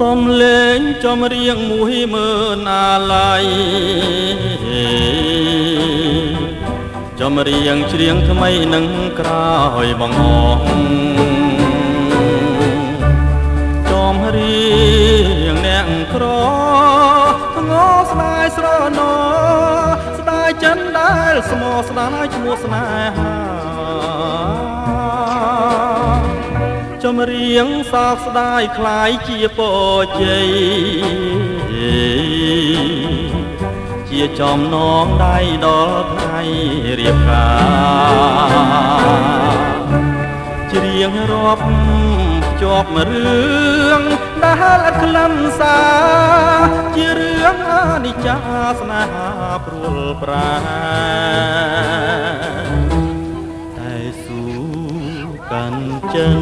សំលេងចំរៀងមួយមើលណាឡៃចំរៀងច្រៀងថ្មីនឹងក្រោយបងអងចំរៀងអ្នកក្រងស្ដាយស្រណោស្ដាយចិនដែលស្មោស្ដាយឈ្មោះស្នេហាចំរៀងសោកស្ដាយคล้ายជាពរជ័យជាចំណងដៃដល់ថ្ងៃរៀបការច្រៀងរាប់ជាប់រឿងដែលឥតខ្លឹមសារជារឿងអនិច្ចាស្នេហាព្រួលប្រាតែស៊ូកាន់ចិន